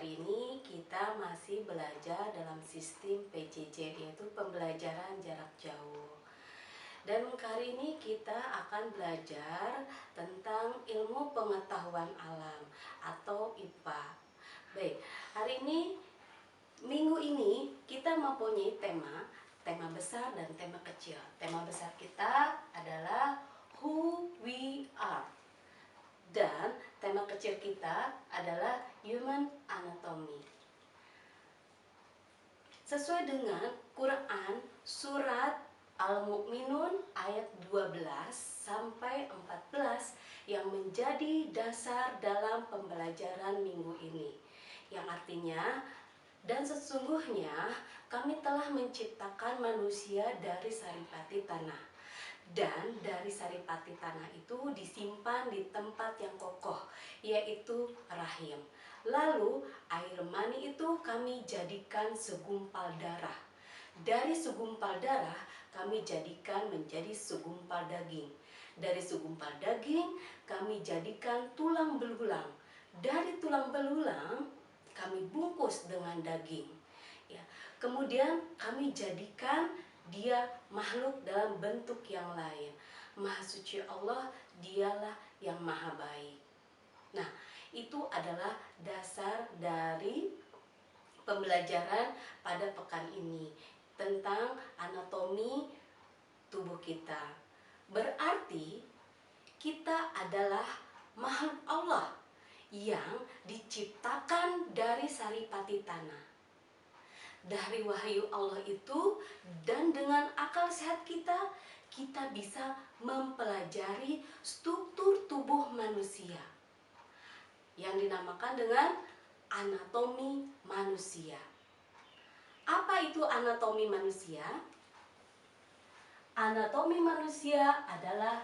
hari ini kita masih belajar dalam sistem PJJ, yaitu pembelajaran jarak jauh. Dan kali ini kita akan belajar tentang ilmu pengetahuan alam atau IPA. Baik, hari ini, minggu ini kita mempunyai tema besar dan tema kecil. Tema besar kita adalah Who We Are. Dan tema kecil kita adalah Human Anatomy. Sesuai dengan Quran surat Al-Mu'minun ayat 12 sampai 14 yang menjadi dasar dalam pembelajaran minggu ini. Yang artinya, dan sesungguhnya kami telah menciptakan manusia dari saripati tanah. Dan dari saripati tanah itu disimpan di tempat yang kokoh, yaitu rahim. Lalu air mani itu kami jadikan segumpal darah. Dari segumpal darah kami jadikan menjadi segumpal daging. Dari segumpal daging kami jadikan tulang belulang. Dari tulang belulang kami bungkus dengan daging. Ya, kemudian kami jadikan dia makhluk dalam bentuk yang lain. Maha suci Allah, dialah yang maha baik. Nah, itu adalah dasar dari pembelajaran pada pekan ini tentang anatomi tubuh kita. Berarti kita adalah makhluk Allah yang diciptakan dari saripati tanah. Dari wahyu Allah itu, dan dengan akal sehat kita bisa mempelajari struktur tubuh manusia yang dinamakan dengan anatomi manusia. Apa itu anatomi manusia? Anatomi manusia adalah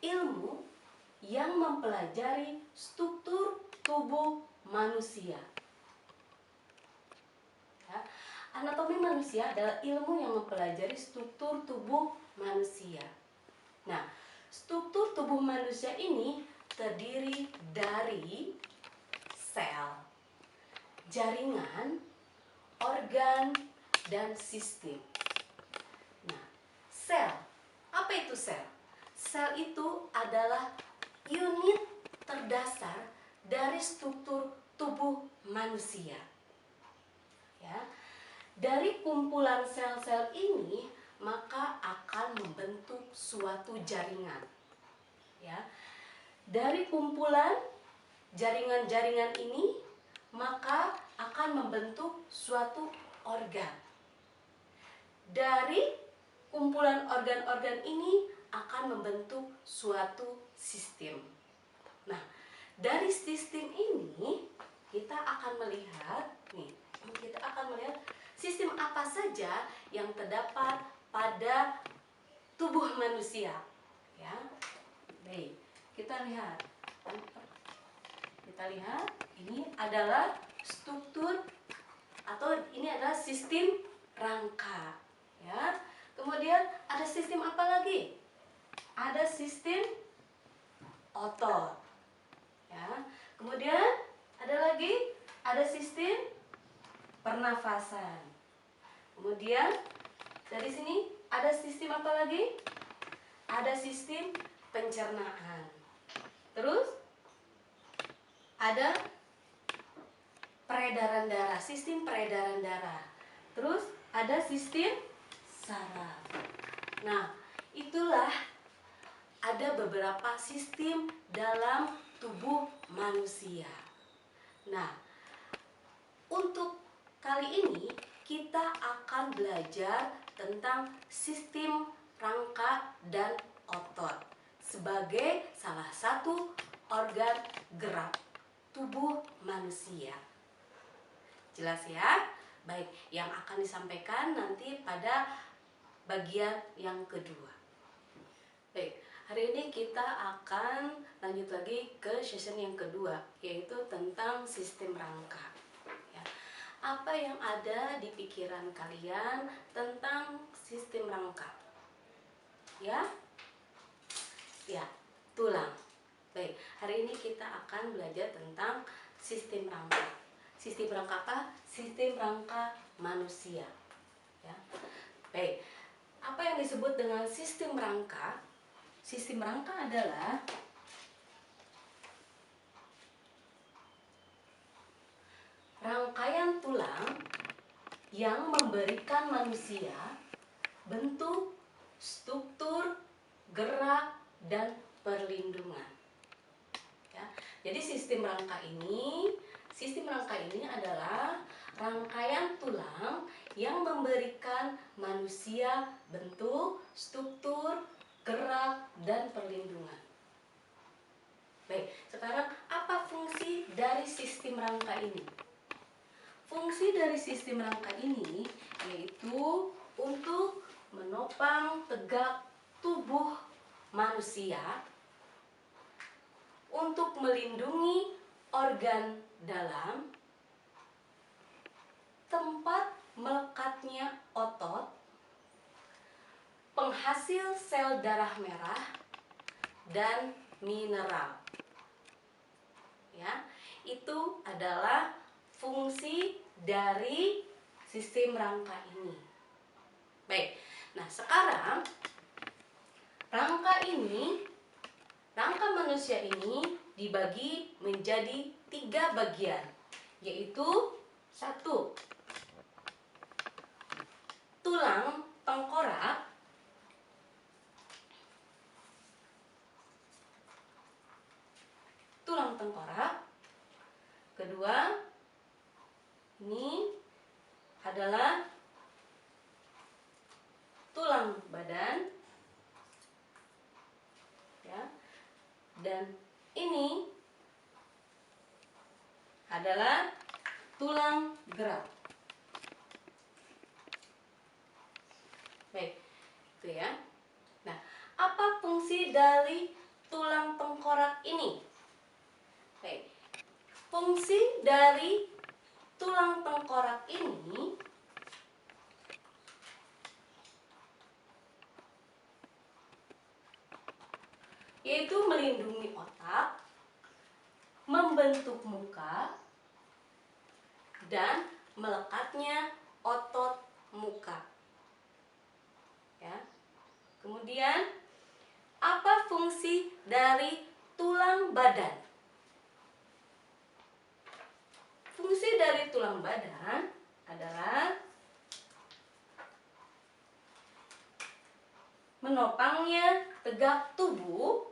ilmu yang mempelajari struktur tubuh manusia. Ya, anatomi manusia adalah ilmu yang mempelajari struktur tubuh manusia. Nah, struktur tubuh manusia ini terdiri dari sel, jaringan, organ, dan sistem. Nah, sel. Apa itu sel? Sel itu adalah unit terdasar dari struktur tubuh manusia. Ya, dari kumpulan sel-sel ini maka akan membentuk suatu jaringan. Ya, dari kumpulan jaringan-jaringan ini maka akan membentuk suatu organ. Dari kumpulan organ-organ ini akan membentuk suatu sistem. Nah, dari sistem ini kita akan melihat sistem apa saja yang terdapat pada tubuh manusia. Ya, baik, kita lihat ini adalah struktur atau ini adalah sistem rangka. Ya, kemudian ada sistem apa lagi? Ada sistem otot. Ya, kemudian ada sistem pernafasan. Kemudian dari sini ada sistem apa lagi? Ada sistem pencernaan. Terus ada peredaran darah, sistem peredaran darah. Terus ada sistem saraf. Nah, itulah ada beberapa sistem dalam tubuh manusia. Nah, untuk kali ini kita akan belajar tentang sistem rangka dan otot sebagai salah satu organ gerak tubuh manusia. Jelas ya? Baik, yang akan disampaikan nanti pada bagian yang kedua. Baik, hari ini kita akan lanjut lagi ke session yang kedua, yaitu tentang sistem rangka. Ya, apa yang ada di pikiran kalian tentang sistem rangka? Ya, tulang. Baik, hari ini kita akan belajar tentang sistem rangka. Sistem rangka apa? Sistem rangka manusia. Ya. Baik, apa yang disebut dengan sistem rangka? Sistem rangka adalah rangkaian tulang yang memberikan manusia bentuk, struktur, gerak, dan perlindungan. Ya. Jadi sistem rangka ini adalah rangkaian tulang yang memberikan manusia bentuk, struktur, gerak, dan perlindungan. Baik, sekarang apa fungsi dari sistem rangka ini? Fungsi dari sistem rangka ini yaitu untuk menopang tegak tubuh manusia, untuk melindungi organ dalam, tempat melekatnya otot, penghasil sel darah merah, dan mineral. Ya, itu adalah fungsi dari sistem rangka ini. Baik, nah sekarang rangka manusia ini dibagi menjadi 3 bagian, yaitu 1. Tulang tengkorak. Kedua, ini adalah tulang badan, ya. Dan ini adalah tulang gerak. Baik, itu ya. Nah, apa fungsi dari tulang tengkorak ini? Baik, fungsi dari tulang tengkorak ini yaitu melindungi otak, membentuk muka, dan melekatnya otot muka. Ya. Kemudian, apa fungsi dari tulang badan? Fungsi dari tulang badan adalah menopangnya tegak tubuh,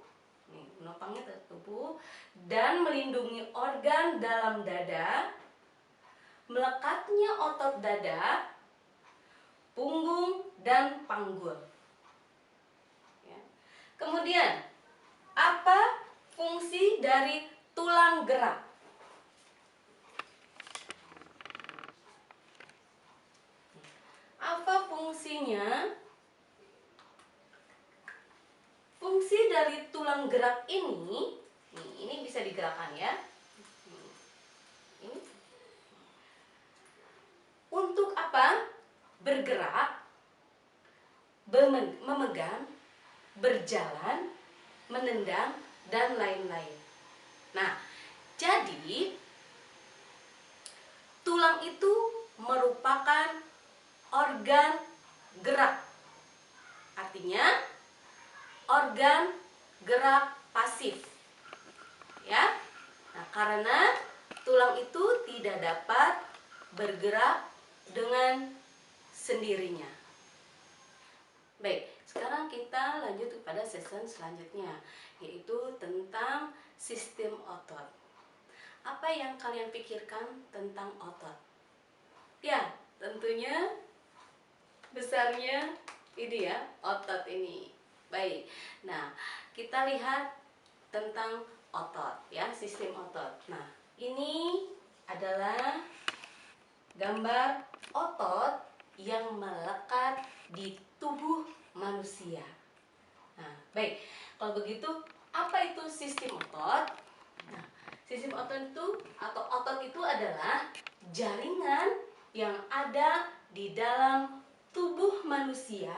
dan melindungi organ dalam dada, melekatnya otot dada, punggung, dan panggul. Ya. Kemudian, apa fungsi dari tulang gerak? Apa fungsinya? Fungsi dari tulang gerak ini bisa digerakkan ya. Ini. Untuk apa? Bergerak, memegang, berjalan, menendang, dan lain-lain. Nah, jadi tulang itu merupakan organ gerak. Artinya organ gerak pasif. Ya. Nah, karena tulang itu tidak dapat bergerak dengan sendirinya. Baik, sekarang kita lanjut kepada sesi selanjutnya, yaitu tentang sistem otot. Apa yang kalian pikirkan tentang otot? Ya, tentunya besarnya ini ya, otot ini. Baik, nah kita lihat tentang otot ya, sistem otot. Nah, ini adalah gambar otot yang melekat di tubuh manusia. Nah, baik, kalau begitu apa itu sistem otot? Nah, sistem otot itu adalah jaringan yang ada di dalam tubuh manusia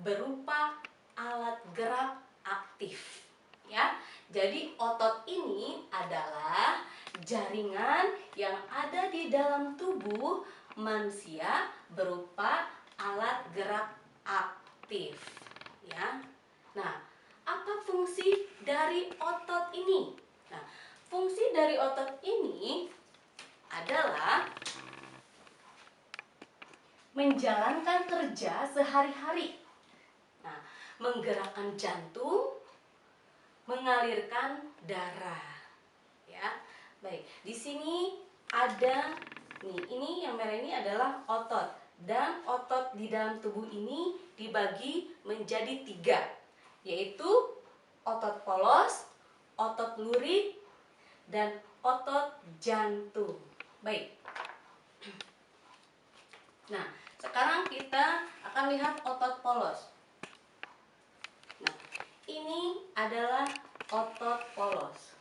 berupa alat gerak aktif. Ya, jadi otot ini adalah jaringan yang ada di dalam tubuh manusia berupa alat gerak aktif, ya. Nah, apa fungsi dari otot ini? Nah, fungsi dari otot ini adalah menjalankan kerja sehari-hari. Nah, menggerakkan jantung, mengalirkan darah. Ya. Baik, di sini ada nih, ini yang merah ini adalah otot, dan otot di dalam tubuh ini dibagi menjadi 3, yaitu otot polos, otot lurik, dan otot jantung. Baik. Nah, sekarang kita akan lihat otot polos. Nah, ini adalah otot polos.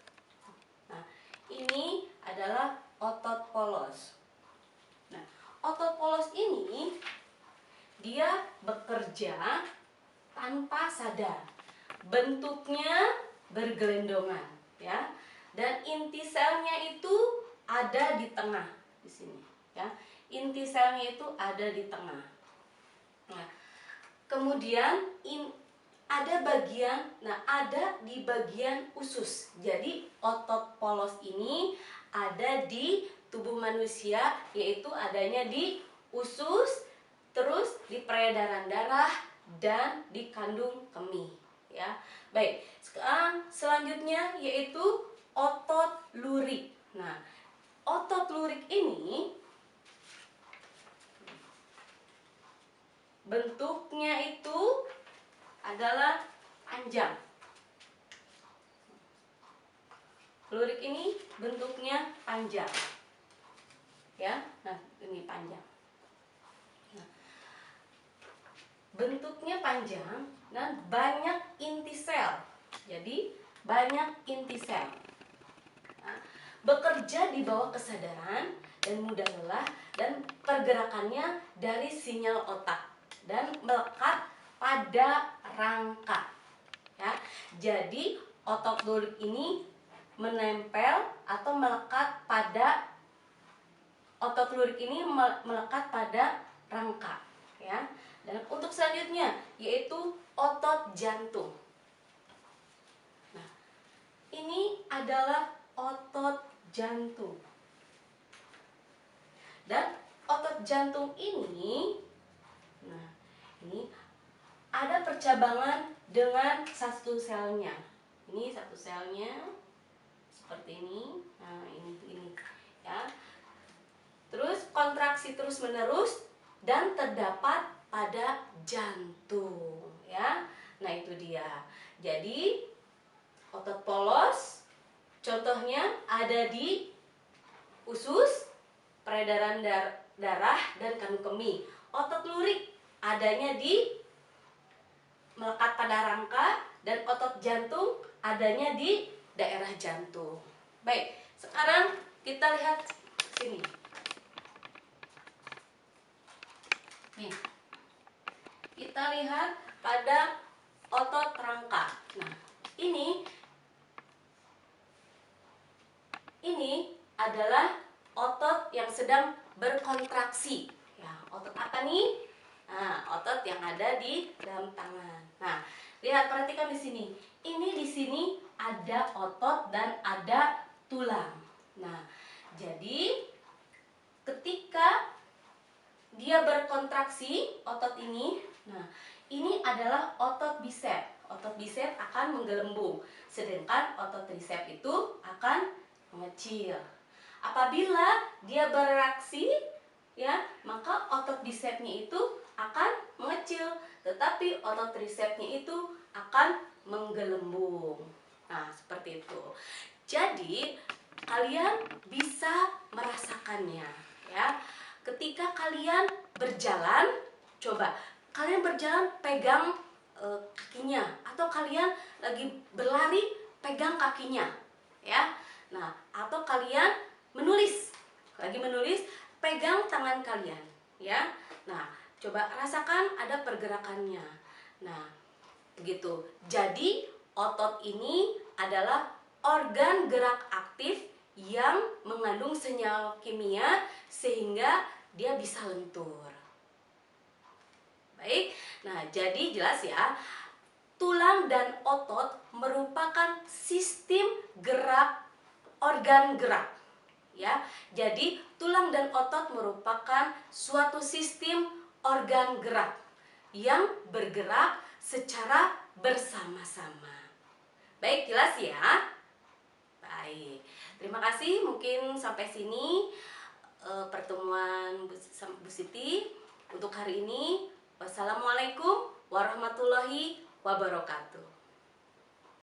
Nah, ini adalah otot polos. Nah, otot polos ini dia bekerja tanpa sadar. Bentuknya bergelendongan, ya. Dan inti selnya itu ada di tengah di sini, ya. Inti selnya itu ada di tengah. Nah, kemudian ada di bagian usus. Jadi otot polos ini ada di tubuh manusia, yaitu adanya di usus, terus di peredaran darah dan di kandung kemih, ya. Baik, sekarang selanjutnya yaitu otot lurik. Nah, otot lurik ini bentuknya itu adalah panjang. Lurik ini bentuknya panjang, ya. Nah, ini panjang. Nah, bentuknya panjang dan banyak inti sel. Jadi banyak inti sel. Nah, bekerja di bawah kesadaran dan mudah lelah, dan pergerakannya dari sinyal otak dan melekat pada rangka, ya. Jadi otot lurik ini menempel atau melekat pada melekat pada rangka, ya. Dan untuk selanjutnya yaitu otot jantung. Nah, ini adalah otot jantung. Dan otot jantung ini, nah, ini ada percabangan dengan satu selnya. Ini satu selnya seperti ini. Nah, ini, ya. Terus kontraksi terus menerus dan terdapat pada jantung, ya. Nah, itu dia. Jadi otot polos contohnya ada di usus, peredaran darah dan kandung kemih. Otot lurik adanya di melekat pada rangka, dan otot jantung adanya di daerah jantung. Baik, sekarang kita lihat sini. Nih, kita lihat pada otot rangka. Nah, ini adalah otot yang sedang berkontraksi. Ya, otot apa nih? Nah, otot yang ada di dalam tangan. Nah, lihat, perhatikan di sini. Ini di sini ada otot dan ada tulang. Nah, jadi ketika dia berkontraksi otot ini, nah, ini adalah otot bisep. Otot bisep akan menggelembung, sedangkan otot tricep itu akan mengecil. Apabila dia bereaksi, ya, maka otot bisepnya itu akan mengecil, tetapi otot tricepnya itu akan menggelembung. Nah, seperti itu. Jadi kalian bisa merasakannya, ya. Ketika kalian berjalan, coba kalian berjalan pegang kakinya, atau kalian lagi berlari pegang kakinya, ya. Nah, atau kalian lagi menulis pegang tangan kalian, ya. Nah, coba rasakan ada pergerakannya. Nah, begitu. Jadi otot ini adalah organ gerak aktif yang mengandung senyawa kimia sehingga dia bisa lentur. Baik, nah jadi jelas ya, tulang dan otot merupakan sistem gerak organ gerak. Ya, jadi tulang dan otot merupakan suatu sistem organ gerak yang bergerak secara bersama-sama. Baik, jelas ya? Baik, terima kasih. Mungkin sampai sini pertemuan Bu Siti untuk hari ini. Wassalamualaikum warahmatullahi wabarakatuh.